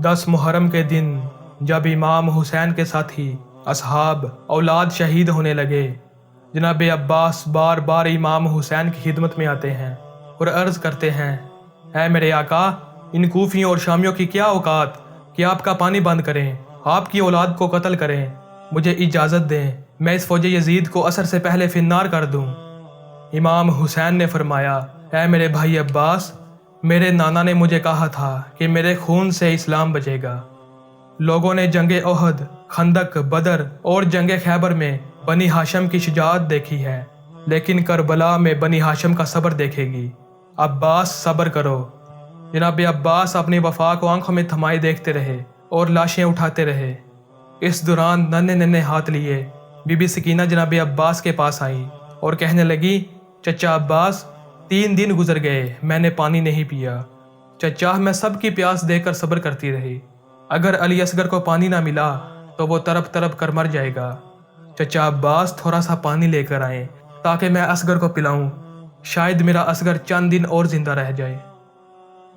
दस मुहर्रम के दिन जब इमाम हुसैन के साथी असहाब औलाद शहीद होने लगे, जनाब अब्बास बार बार इमाम हुसैन की खिदमत में आते हैं और अर्ज़ करते हैं, ऐ मेरे आका, इन कूफियों और शामियों की क्या औकात कि आपका पानी बंद करें, आपकी औलाद को कत्ल करें। मुझे इजाज़त दें, मैं इस फौज यजीद को असर से पहले फिन्नार कर दूं। इमाम हुसैन ने फरमाया, ऐ मेरे भाई अब्बास, मेरे नाना ने मुझे कहा था कि मेरे खून से इस्लाम बचेगा। लोगों ने जंगे ओहद, खंदक, बदर और जंगे खैबर में बनी हाशम की शुजाअत देखी है, लेकिन करबला में बनी हाशम का सब्र देखेगी। अब्बास सब्र करो। जनाब अब्बास अपनी वफा को आंखों में थमाए देखते रहे और लाशें उठाते रहे। इस दौरान नन्हे नन्हे हाथ लिए बीबी सकीना जनाब अब्बास के पास आई और कहने लगी, चचा अब्बास, 3 दिन गुजर गए, मैंने पानी नहीं पिया। चचा, मैं सबकी प्यास देखकर सब्र करती रही। अगर अली असगर को पानी ना मिला तो वो तड़प तड़प कर मर जाएगा। चचा अब्बास, थोड़ा सा पानी लेकर आए ताकि मैं असगर को पिलाऊं, शायद मेरा असगर चंद दिन और जिंदा रह जाए।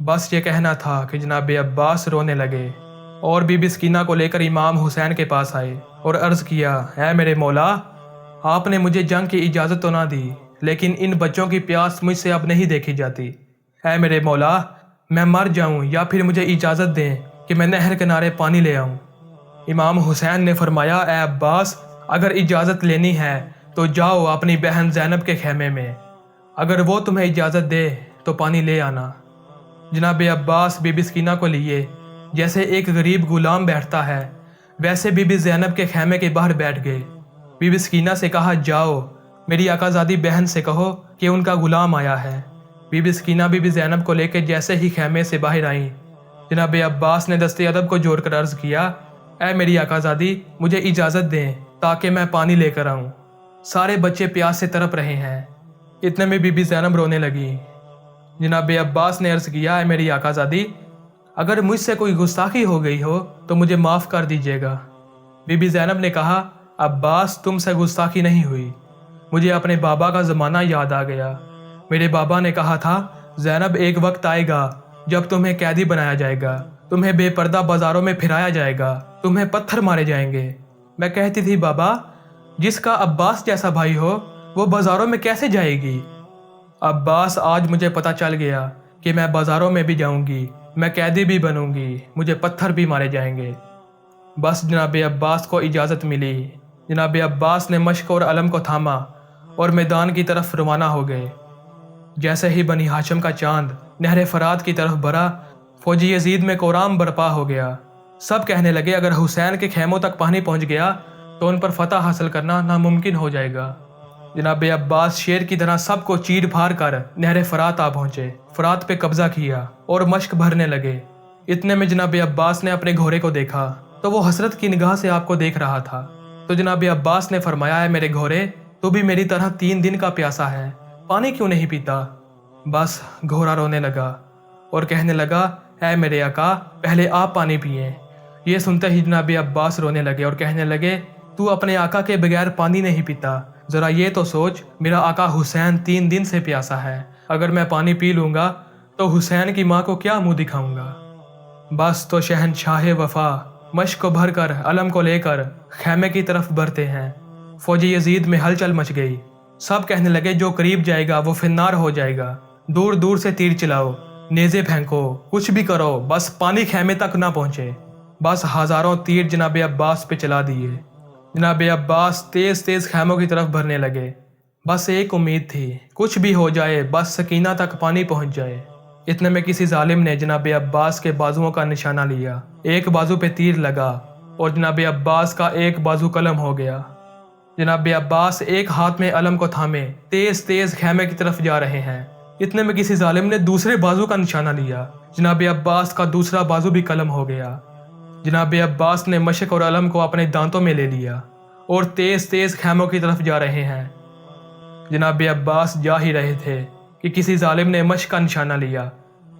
बस ये कहना था कि जनाब अब्बास रोने लगे और बीबी सकीना को लेकर इमाम हुसैन के पास आए और अर्ज़ किया, ऐ मेरे मौला, आपने मुझे जंग की इजाज़त तो ना दी, लेकिन इन बच्चों की प्यास मुझसे अब नहीं देखी जाती। ऐ मेरे मौला, मैं मर जाऊं या फिर मुझे इजाज़त दें कि मैं नहर किनारे पानी ले आऊं। इमाम हुसैन ने फरमाया, ऐ अब्बास, अगर इजाज़त लेनी है तो जाओ अपनी बहन ज़ैनब के खेमे में, अगर वो तुम्हें इजाज़त दे तो पानी ले आना। जनाब अब्बास बीबी सकीना को लिए जैसे एक गरीब गुलाम बैठता है, वैसे बीबी ज़ैनब के खेमे के बाहर बैठ गए। बीबी सकीना से कहा, जाओ मेरी आकाज़ादी बहन से कहो कि उनका गुलाम आया है। बीबी सकीना बीबी ज़ैनब को लेकर जैसे ही खेमे से बाहर आईं, जनाब अब्बास ने दस्ते अदब को जोड़कर अर्ज़ किया, ऐ मेरी आकाज़ादी, मुझे इजाज़त दें ताकि मैं पानी लेकर आऊँ। सारे बच्चे प्यास से तड़प रहे हैं। इतने में बीबी ज़ैनब रोने लगी। जनाब अब्बास ने अर्ज़ किया, ऐ मेरी आकाज़ादी, अगर मुझसे कोई गुस्ताखी हो गई हो तो मुझे माफ़ कर दीजिएगा। बीबी ज़ैनब ने कहा, अब्बास, तुमसे गुस्ताखी नहीं हुई, मुझे अपने बाबा का ज़माना याद आ गया। मेरे बाबा ने कहा था, ज़ैनब, एक वक्त आएगा जब तुम्हें कैदी बनाया जाएगा, तुम्हें बेपर्दा बाज़ारों में फिराया जाएगा, तुम्हें पत्थर मारे जाएंगे। मैं कहती थी, बाबा, जिसका अब्बास जैसा भाई हो वो बाज़ारों में कैसे जाएगी? अब्बास, आज मुझे पता चल गया कि मैं बाज़ारों में भी जाऊंगी, मैं कैदी भी बनूंगी, मुझे पत्थर भी मारे जाएंगे। बस जनाब अब्बास को इजाज़त मिली। जनाब अब्बास ने मश्क और अलम को थामा और मैदान की तरफ रवाना हो गए। जैसे ही बनी हाशम का चांद नहर फरात की तरफ बढ़ा, फौजी यजीद में कोराम बर्पा हो गया। सब कहने लगे, अगर हुसैन के खेमों तक पानी पहुंच गया तो उन पर फतह हासिल करना नामुमकिन हो जाएगा। जनाब अब्बास शेर की तरह सबको चीर फाड़ कर नहर फरात आ पहुंचे, फरात पे कब्जा किया और मश्क भरने लगे। इतने में जनाब अब्बास ने अपने घोड़े को देखा तो वो हसरत की निगाह से आपको देख रहा था। तो जनाब अब्बास ने फरमाया, है मेरे घोड़े, तू भी मेरी तरह 3 दिन का प्यासा है, पानी क्यों नहीं पीता? बस घोड़ा रोने लगा और कहने लगा, है मेरे आका, पहले आप पानी पिए। ये सुनते ही जनाब अब्बास रोने लगे और कहने लगे, तू अपने आका के बगैर पानी नहीं पीता, ज़रा ये तो सोच, मेरा आका हुसैन 3 दिन से प्यासा है, अगर मैं पानी पी लूँगा तो हुसैन की माँ को क्या मुँह दिखाऊँगा? बस तो शहनशाह वफा मश्क को भर कर अलम को लेकर खेमे की तरफ बढ़ते हैं। फौजी यजीद में हलचल मच गई। सब कहने लगे, जो करीब जाएगा वो फिन्नार हो जाएगा, दूर दूर से तीर चलाओ, नेज़े फेंको, कुछ भी करो, बस पानी खेमे तक ना पहुँचे। बस हज़ारों तीर जनाब अब्बास पे चला दिए। जनाब अब्बास तेज़ तेज़ खेमों की तरफ भरने लगे। बस एक उम्मीद थी, कुछ भी हो जाए, बस सकीना तक पानी पहुँच जाए। इतने में किसी जालिम ने जनाब अब्बास के बाजुओं का निशाना लिया। एक बाजू पे तीर लगा और जनाब अब्बास का एक बाजू कलम हो गया। जनाब अब्बास एक हाथ में अलम को थामे तेज तेज खेमे की तरफ जा रहे हैं। इतने में किसी जालिम ने दूसरे बाजू का निशाना लिया। जनाब अब्बास का दूसरा बाजू भी कलम हो गया। जनाब अब्बास ने मशक और अलम को अपने दांतों में ले लिया और तेज तेज खेमों की तरफ जा रहे हैं। जनाब अब्बास जा ही रहे थे कि किसी जालिम ने मश्क का निशाना लिया।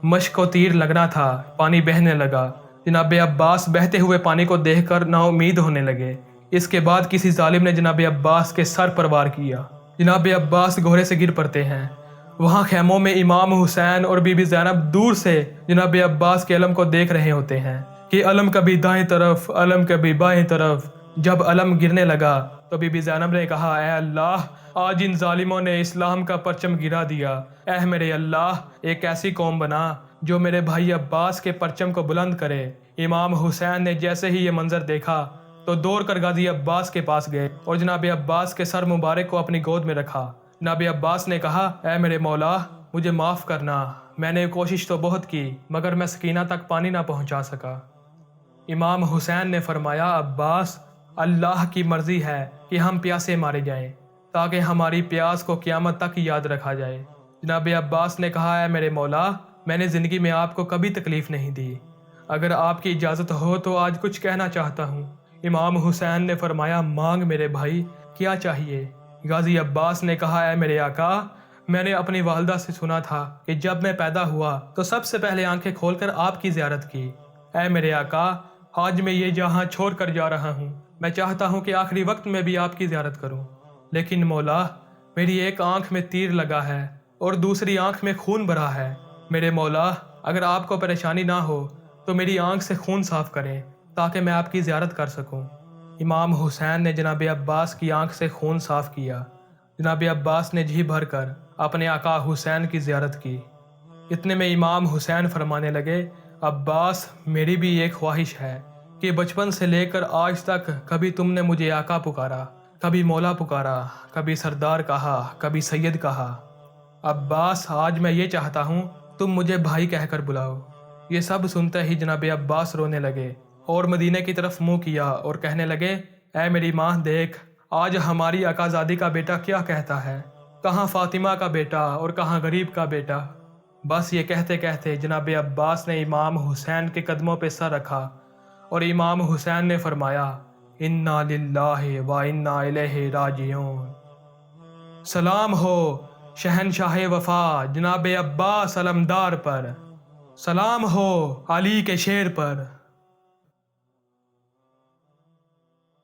मश्क को तीर लगना था, पानी बहने लगा। जनाब अब्बास बहते हुए पानी को देखकर नाउम्मीद होने लगे। इसके बाद किसी जालिम ने जनाब अब्बास के सर पर वार किया। जनाब अब्बास घोड़े से गिर पड़ते हैं وہاں خیموں میں امام حسین اور بی بی زینب دور سے جناب عباس کے علم کو دیکھ رہے ہوتے ہیں کہ علم کبھی دائیں طرف، علم کبھی بائیں طرف۔ جب علم گرنے لگا تو بی بی زینب نے کہا، اے اللہ، آج ان ظالموں نے اسلام کا پرچم گرا دیا۔ اے میرے اللہ، ایک ایسی قوم بنا جو میرے بھائی عباس کے پرچم کو بلند کرے۔ امام حسین نے جیسے ہی یہ منظر دیکھا تو دوڑ کر غازی عباس کے پاس گئے اور جناب عباس کے سر مبارک کو اپنی گود میں رکھا۔ جناب عباس نے کہا، اے میرے مولا، مجھے معاف کرنا، میں نے کوشش تو بہت کی مگر میں سکینہ تک پانی نہ پہنچا سکا۔ امام حسین نے فرمایا، عباس، اللہ کی مرضی ہے کہ ہم پیاسے مارے جائیں تاکہ ہماری پیاس کو قیامت تک یاد رکھا جائے۔ جناب عباس نے کہا، اے میرے مولا، میں نے زندگی میں آپ کو کبھی تکلیف نہیں دی، اگر آپ کی اجازت ہو تو آج کچھ کہنا چاہتا ہوں۔ امام حسین نے فرمایا، مانگ میرے بھائی، کیا چاہیے؟ غازی عباس نے کہا، اے میرے آقا، میں نے اپنی والدہ سے سنا تھا کہ جب میں پیدا ہوا تو سب سے پہلے آنکھیں کھول کر آپ کی زیارت کی۔ اے میرے آقا، آج میں یہ جہاں چھوڑ کر جا رہا ہوں، میں چاہتا ہوں کہ آخری وقت میں بھی آپ کی زیارت کروں، لیکن مولا، میری ایک آنکھ میں تیر لگا ہے اور دوسری آنکھ میں خون بہا ہے۔ میرے مولا، اگر آپ کو پریشانی نہ ہو تو میری آنکھ سے خون صاف کریں تاکہ میں آپ کی زیارت کر سکوں۔ امام حسین نے جناب عباس کی آنکھ سے خون صاف کیا۔ جناب عباس نے جی بھر کر اپنے آقا حسین کی زیارت کی۔ اتنے میں امام حسین فرمانے لگے، عباس، میری بھی ایک خواہش ہے کہ بچپن سے لے کر آج تک کبھی تم نے مجھے آقا پکارا، کبھی مولا پکارا، کبھی سردار کہا، کبھی سید کہا۔ عباس، آج میں یہ چاہتا ہوں تم مجھے بھائی کہہ کر بلاؤ۔ یہ سب سنتے ہی جناب عباس رونے لگے اور مدینے کی طرف منہ کیا اور کہنے لگے، اے میری ماں، دیکھ آج ہماری آقازادی کا بیٹا کیا کہتا ہے، کہاں فاطمہ کا بیٹا اور کہاں غریب کا بیٹا۔ بس یہ کہتے کہتے جناب عباس نے امام حسین کے قدموں پہ سر رکھا اور امام حسین نے فرمایا، انا للہ و انا الیہ راجعون۔ سلام ہو شہنشاہ وفا جناب عباس علمدار پر، سلام ہو علی کے شیر پر۔